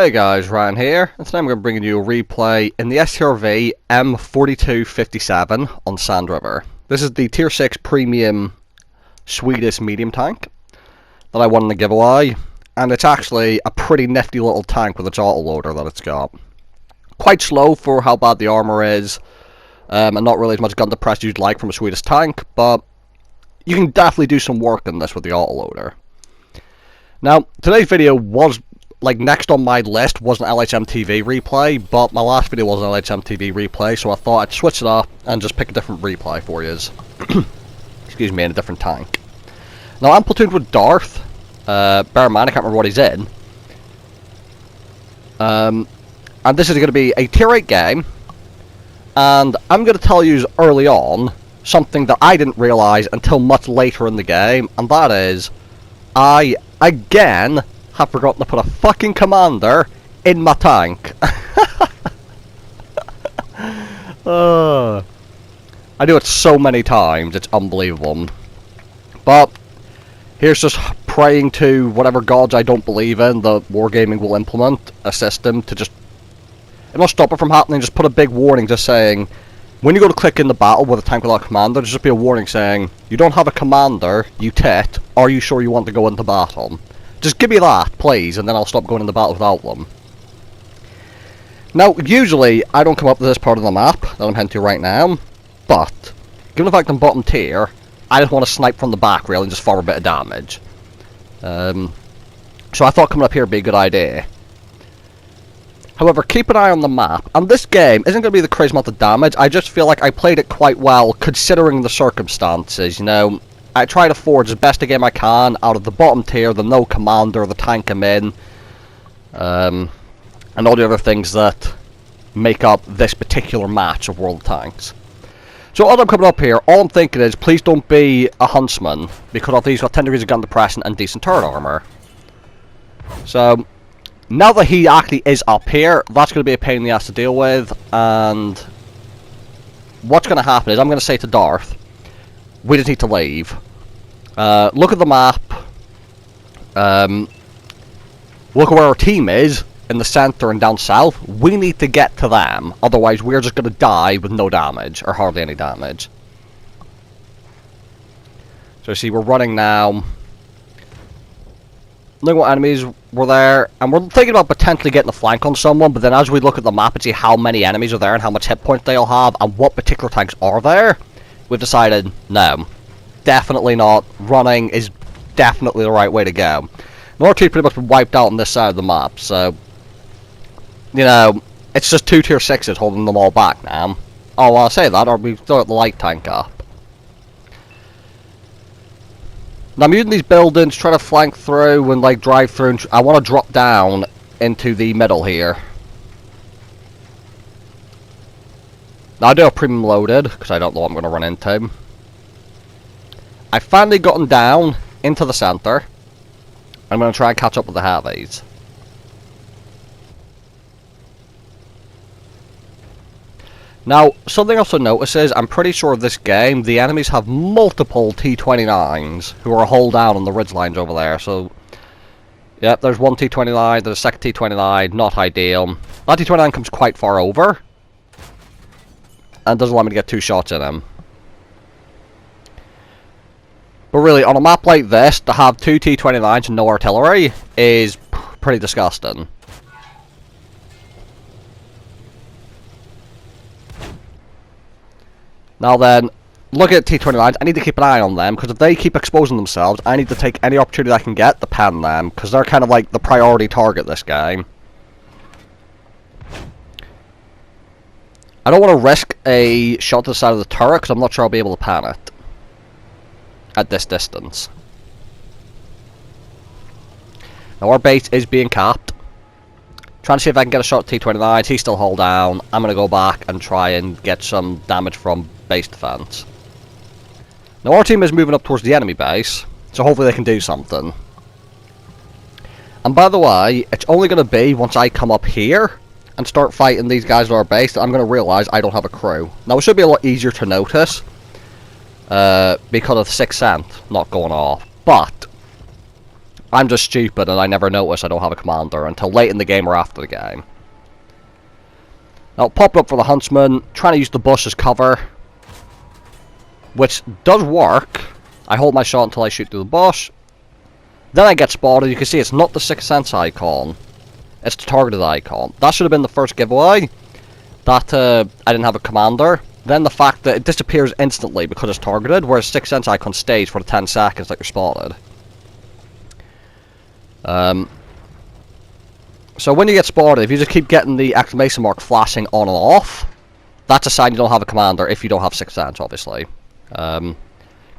Hey guys, Ryan here, and today I'm going to bring you a replay in the Strv M4257 on Sand River. This is the Tier 6 Premium Swedish medium tank that I won in the giveaway, and it's actually a pretty nifty little tank with its autoloader that it's got. Quite slow for how bad the armor is, and not really as much gun to press as you'd like from a Swedish tank, but you can definitely do some work in this with the autoloader. Now, today's video was next on my list was an LHMTV replay, but my last video was an LHMTV replay, so I thought I'd switch it up and just pick a different replay for you. Excuse me, in a different tank. Now I'm platooned with Darth. Bear in mind, I can't remember what he's in. And this is going to be a Tier 8 game, and I'm going to tell you early on something that I didn't realise until much later in the game, and that is, I, again, have forgotten to put a fucking commander in my tank. I do it so many times, it's unbelievable. But here's just praying to whatever gods I don't believe in that Wargaming will implement a system to just, it must stop it from happening. Just put a big warning just saying, when you go to click in the battle with a tank without a commander, there's just be a warning saying, you don't have a commander, you tit, are you sure you want to go into battle? Just give me that, please, and then I'll stop going into battle without them. Now, usually, I don't come up to this part of the map that I'm heading to right now, but, given the fact I'm bottom tier, I just want to snipe from the back, really, and just fire a bit of damage. So I thought coming up here would be a good idea. However, keep an eye on the map, and this game isn't going to be the crazy amount of damage. I just feel like I played it quite well, considering the circumstances, you know. I try to forge as best a game I can out of the bottom tier, the no commander, the tank I'm in, and all the other things that make up this particular match of World of Tanks. So as I'm coming up here, all I'm thinking is, please don't be a huntsman, because of these got 10 degrees of gun depression and decent turret armor. So, now that he actually is up here, that's going to be a pain in the ass to deal with, and what's going to happen is I'm going to say to Darth, we just need to leave. Look at the map. Look at where our team is, in the center and down south. We need to get to them, otherwise we're just going to die with no damage, or hardly any damage. So see, we're running now. Look what enemies were there, and we're thinking about potentially getting a flank on someone, but then as we look at the map and see how many enemies are there and how much hit points they'll have and what particular tanks are there, we've decided, no, definitely not. Running is definitely the right way to go. Our team's pretty much been wiped out on this side of the map, so, you know, it's just two Tier 6s holding them all back now. Oh, well, I'll say that, or we've still got the light tank up. Now, I'm using these buildings, trying to flank through and, drive through, and I want to drop down into the middle here. Now, I do have premium loaded, because I don't know what I'm going to run into. I've finally gotten down into the center. I'm going to try and catch up with the heavies. Now, something else to notice is, I'm pretty sure this game, the enemies have multiple T-29s who are hull down on the ridge lines over there, so, yep, there's one T-29, there's a second T-29, not ideal. That T-29 comes quite far over, and doesn't allow me to get two shots in him. But really, on a map like this, to have two T-29s and no artillery is pretty disgusting. Now then, look at T-29s, I need to keep an eye on them, because if they keep exposing themselves, I need to take any opportunity I can get to pen them, because they're kind of like the priority target this game. I don't want to risk a shot to the side of the turret, because I'm not sure I'll be able to pan it at this distance. Now our base is being capped. Trying to see if I can get a shot at T-29s. He's still hull down. I'm going to go back and try and get some damage from base defense. Now our team is moving up towards the enemy base, so hopefully they can do something. And by the way, it's only going to be once I come up here and start fighting these guys at our base that I'm going to realise I don't have a crew. Now it should be a lot easier to notice, because of the 6th sense not going off, but I'm just stupid and I never notice I don't have a commander until late in the game or after the game. Now, pop up for the huntsman, trying to use the bush as cover, which does work. I hold my shot until I shoot through the bush. Then I get spotted. You can see it's not the 6th sense icon. It's the targeted icon. That should have been the first giveaway. That I didn't have a commander. Then the fact that it disappears instantly because it's targeted, whereas 6th sense icon stays for the 10 seconds that you're spotted. So when you get spotted, if you just keep getting the exclamation mark flashing on and off, that's a sign you don't have a commander, if you don't have 6th sense, obviously. Because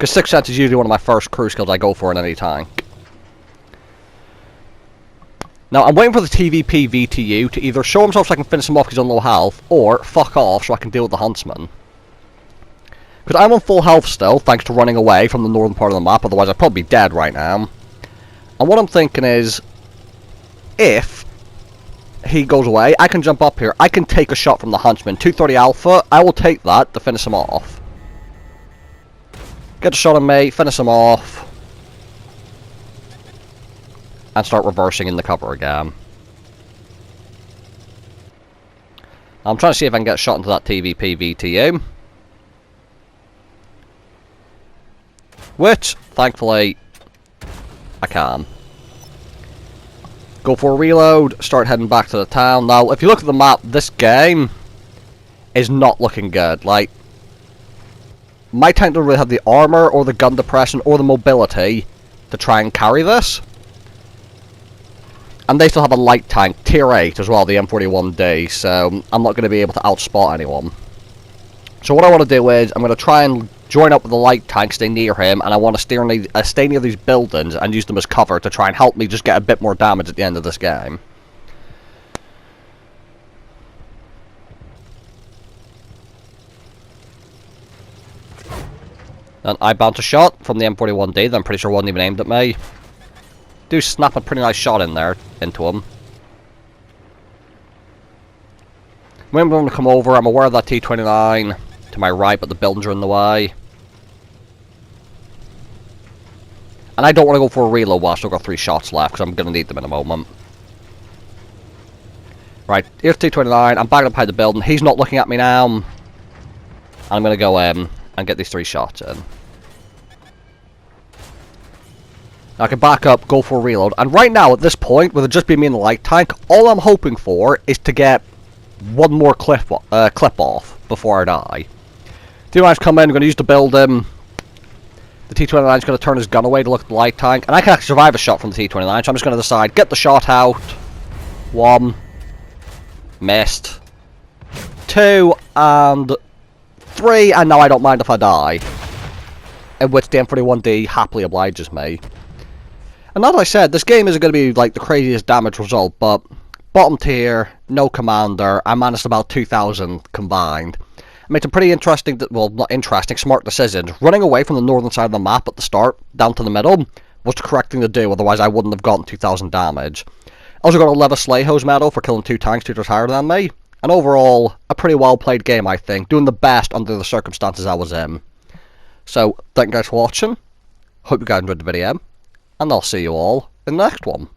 6th sense is usually one of my first crew skills I go for in any tank. Now, I'm waiting for the TVP VTU to either show himself so I can finish him off because he's on low health, or fuck off so I can deal with the huntsman. Because I'm on full health still, thanks to running away from the northern part of the map, otherwise I'd probably be dead right now. And what I'm thinking is, if he goes away, I can jump up here, I can take a shot from the huntsman, 230 alpha, I will take that to finish him off. Get a shot on me, finish him off, and start reversing in the cover again. I'm trying to see if I can get a shot into that TVP VTU. Which, thankfully, I can. Go for a reload, start heading back to the town. Now, if you look at the map, this game is not looking good. Like, my tank doesn't really have the armor, or the gun depression, or the mobility to try and carry this. And they still have a light tank, tier 8 as well, the M41D, so I'm not going to be able to outspot anyone. So what I want to do is, I'm going to try and join up with the light tank, stay near him, and I want to stay near these buildings and use them as cover to try and help me just get a bit more damage at the end of this game. And I bounced a shot from the M41D that I'm pretty sure wasn't even aimed at me. Do snap a pretty nice shot in there, into him. When I'm going to come over, I'm aware of that T-29 to my right, but the buildings are in the way. And I don't want to go for a reload while I've still got 3 shots left, because I'm going to need them in a moment. Right, here's T-29, I'm back up behind the building, he's not looking at me now. And I'm going to go and get these 3 shots in. I can back up, go for a reload, and right now at this point, with it just being me in the light tank, all I'm hoping for is to get one more clip off before I die. T-29's come in, I'm going to use the building. The T-29's going to turn his gun away to look at the light tank, and I can actually survive a shot from the T-29, so I'm just going to decide, get the shot out. 1. Missed. 2, and 3, and now I don't mind if I die. In which the M41D happily obliges me. And as I said, this game isn't going to be like the craziest damage result, but bottom tier, no commander, I managed about 2,000 combined. I made some pretty interesting, well not interesting, smart decisions. Running away from the northern side of the map at the start, down to the middle, was the correct thing to do, otherwise I wouldn't have gotten 2,000 damage. I also got a Leather Sleigh Hose medal for killing 2 tanks 2 tiers higher than me. And overall, a pretty well played game I think, doing the best under the circumstances I was in. So, thank you guys for watching, hope you guys enjoyed the video. And I'll see you all in the next one.